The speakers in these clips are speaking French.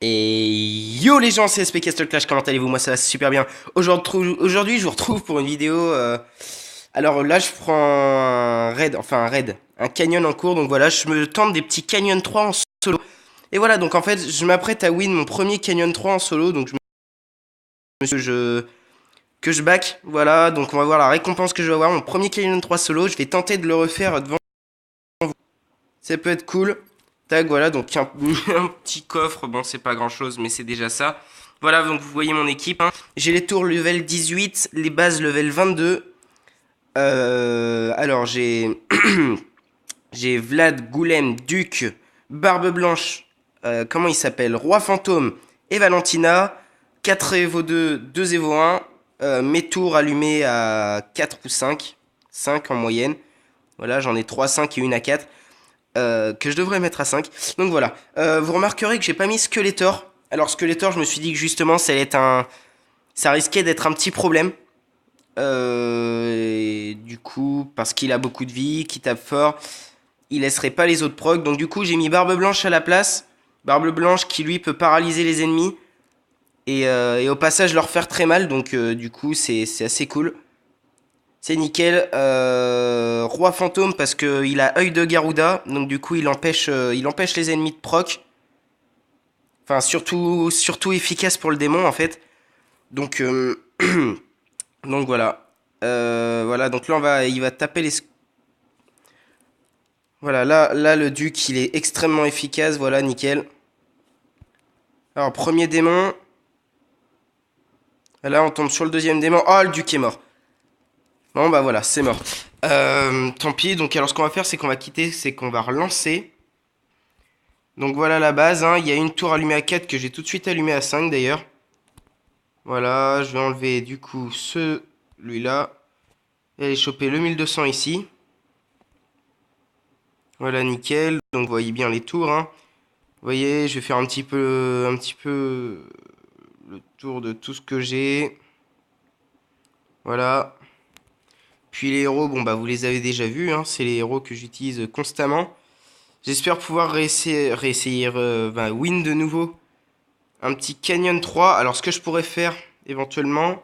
Et yo les gens, c'est SP Castle Clash, comment allez-vous? Moi ça va super bien. Aujourd'hui je vous retrouve pour une vidéo. Alors là je prends un canyon en cours. Donc voilà, je me tente des petits canyon 3 en solo. Et voilà, donc en fait je m'apprête à win mon premier canyon 3 en solo. Donc que je back. Voilà, donc on va voir la récompense que je vais avoir. Mon premier canyon 3 solo, je vais tenter de le refaire devant vous. Ça peut être cool. Tac, voilà, donc un petit coffre. Bon, c'est pas grand chose, mais c'est déjà ça. Voilà, donc vous voyez mon équipe, hein. J'ai les tours level 18, les bases level 22. Alors, j'ai j'ai Vlad, Goulem, Duc, Barbe Blanche, comment il s'appelle? Roi Fantôme et Valentina. 4 Evo 2, 2 Evo 1. Mes tours allumés à 4 ou 5. 5 en moyenne. Voilà, j'en ai 3 5 et une à 4 que je devrais mettre à 5. Donc voilà. Vous remarquerez que j'ai pas mis Skeletor. Alors Skeletor, je me suis dit que justement, ça risquait d'être un petit problème. Et du coup, parce qu'il a beaucoup de vie, qu'il tape fort, il laisserait pas les autres procs. Donc du coup, j'ai mis Barbe Blanche à la place. Barbe Blanche qui lui peut paralyser les ennemis. Et au passage leur faire très mal. Donc du coup, c'est assez cool. C'est nickel. Roi fantôme parce que il a œil de Garuda, donc du coup il empêche les ennemis de proc. Enfin surtout efficace pour le démon en fait. Donc donc voilà. Voilà donc là il va taper les. Voilà là le duc il est extrêmement efficace. Voilà nickel. Alors premier démon. Là on tombe sur le deuxième démon. Oh le duc est mort. Bon bah voilà c'est mort. Tant pis. Donc alors ce qu'on va faire c'est qu'on va quitter, c'est qu'on va relancer. Donc voilà la base, hein. Il y a une tour allumée à 4 que j'ai tout de suite allumée à 5 d'ailleurs. Voilà, je vais enlever du coup celui-là. Et aller choper le 1200 ici. Voilà, nickel. Donc vous voyez bien les tours, hein. Vous voyez, je vais faire un petit peu le tour de tout ce que j'ai. Voilà. Puis les héros, bon bah vous les avez déjà vus, hein. C'est les héros que j'utilise constamment. J'espère pouvoir réessayer win de nouveau un petit Canyon 3. Alors ce que je pourrais faire éventuellement.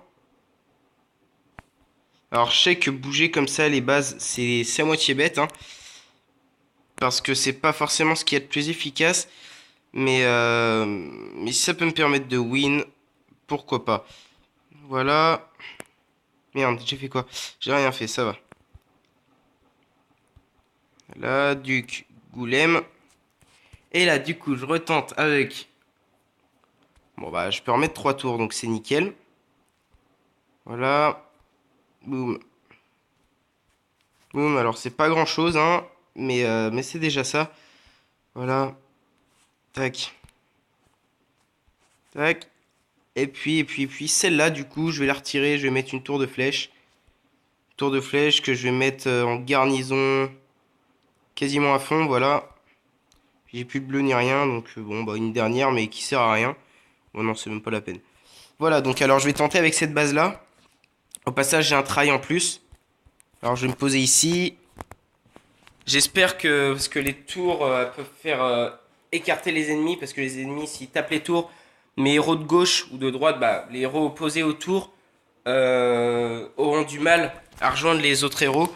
Alors je sais que bouger comme ça les bases c'est à moitié bête, hein, parce que c'est pas forcément ce qui est le plus efficace. Mais si ça peut me permettre de win, pourquoi pas. Voilà. Merde, j'ai fait quoi? J'ai rien fait, ça va. Là, Duc, Goulem. Et là, du coup, je retente avec. Bon bah je peux remettre 3 tours, donc c'est nickel. Voilà. Boum. Boum, alors c'est pas grand chose, hein. Mais c'est déjà ça. Voilà. Tac. Tac. Et puis celle-là, du coup, je vais la retirer. Je vais mettre une tour de flèche. Tour de flèche que je vais mettre en garnison quasiment à fond, voilà. J'ai plus de bleu ni rien, donc bon, bah une dernière, mais qui sert à rien. Bon, non, c'est même pas la peine. Voilà, donc alors je vais tenter avec cette base-là. Au passage, j'ai un trail en plus. Alors je vais me poser ici. J'espère que, parce que les tours peuvent faire écarter les ennemis, parce que les ennemis, s'ils tapent les tours, mes héros de gauche ou de droite, bah, les héros opposés aux tours auront du mal à rejoindre les autres héros.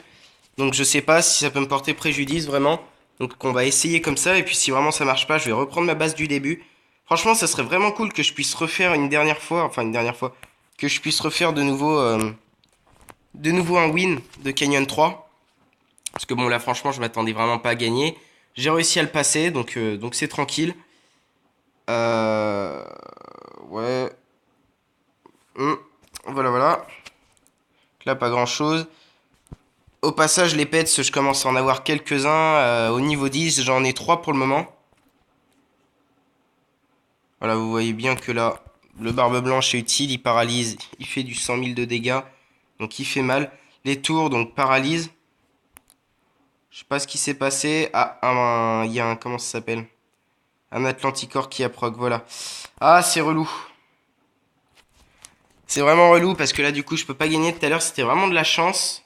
Donc je sais pas si ça peut me porter préjudice vraiment. Donc on va essayer comme ça, et puis si vraiment ça marche pas, je vais reprendre ma base du début. Franchement, ça serait vraiment cool que je puisse refaire une dernière fois, enfin une dernière fois, que je puisse refaire de nouveau un win de Canyon 3. Parce que bon là franchement je m'attendais vraiment pas à gagner. J'ai réussi à le passer donc c'est tranquille. Euh, ouais. Voilà voilà. Là pas grand chose. Au passage les pets je commence à en avoir quelques-uns au niveau 10. J'en ai 3 pour le moment. Voilà vous voyez bien que là le barbe blanche est utile. Il paralyse. Il fait du 100 000 de dégâts. Donc il fait mal. Les tours donc paralyse. Je sais pas ce qui s'est passé. Ah il y a un comment ça s'appelle? Un Atlanticor qui a proc, voilà. Ah, c'est relou. C'est vraiment relou parce que là, du coup, je peux pas gagner. Tout à l'heure, c'était vraiment de la chance.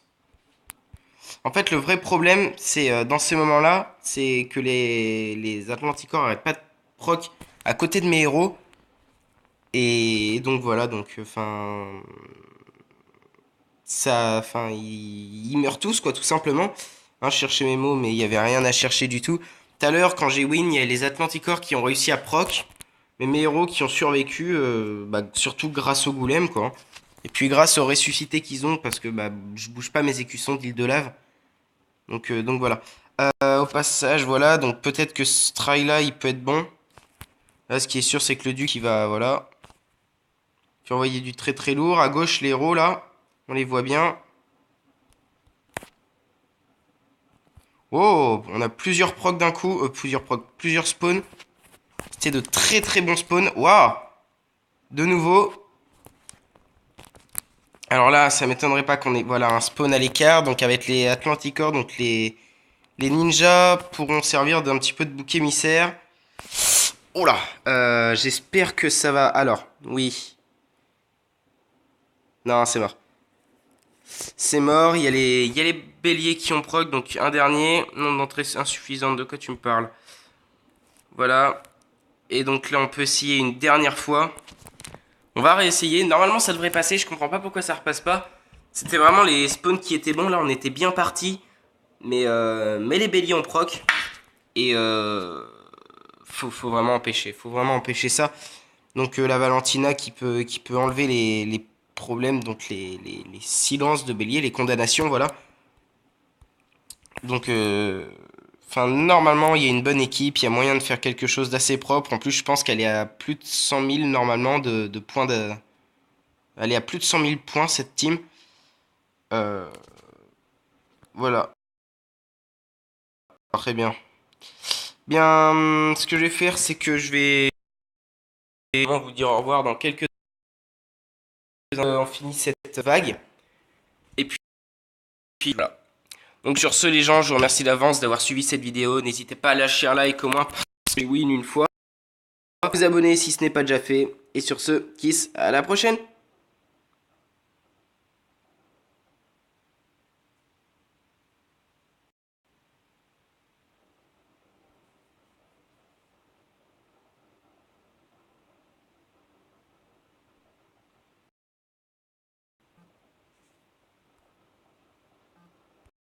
En fait, le vrai problème, c'est dans ces moments-là, c'est que les Atlanticors arrêtent pas de proc à côté de mes héros. Et donc voilà, donc enfin, ils meurent tous, quoi, tout simplement. Hein, je cherchais mes mots, mais il y avait rien à chercher du tout. Tout à l'heure, quand j'ai win, il y a les Atlanticors qui ont réussi à proc. Mais mes héros qui ont survécu, bah, surtout grâce au golem, quoi. Et puis grâce au ressuscité qu'ils ont, parce que bah, je bouge pas mes écussons d'île de lave. Donc voilà. Au passage, voilà, donc peut-être que ce try-là, il peut être bon. Là, ce qui est sûr, c'est que le duc, il va, voilà. Puis envoyer du très très lourd. À gauche, les héros, là, on les voit bien. Oh, on a plusieurs procs d'un coup. Plusieurs spawns. C'était de très très bons spawns. Waouh! De nouveau. Alors là, ça m'étonnerait pas qu'on ait voilà, un spawn à l'écart. Donc avec les Atlanticors, donc les ninjas pourront servir d'un petit peu de bouc émissaire. Oh là, j'espère que ça va. Alors, oui. Non, c'est mort. C'est mort, il y a les béliers qui ont proc, donc un dernier. Nombre d'entrées insuffisante, de quoi tu me parles? Voilà. Et donc là, on peut essayer une dernière fois. On va réessayer. Normalement, ça devrait passer. Je comprends pas pourquoi ça repasse pas. C'était vraiment les spawns qui étaient bons. Là, on était bien parti. Mais les béliers ont proc. Et faut vraiment empêcher. Faut vraiment empêcher ça. Donc la Valentina qui peut enlever les problèmes, donc les silences de bélier, les condamnations, voilà. Donc, normalement, il y a une bonne équipe, il y a moyen de faire quelque chose d'assez propre. En plus, je pense qu'elle est à plus de 100 000 normalement de points de... Elle est à plus de 100 000 points, cette team. Euh, voilà, très bien. Bien, ce que je vais faire, c'est que je vais vous dire au revoir dans quelques... on finit cette vague. Et puis voilà. Donc sur ce, les gens, je vous remercie d'avance d'avoir suivi cette vidéo. N'hésitez pas à lâcher un like au moins pour win une fois. Vous abonner si ce n'est pas déjà fait. Et sur ce, kiss, à la prochaine!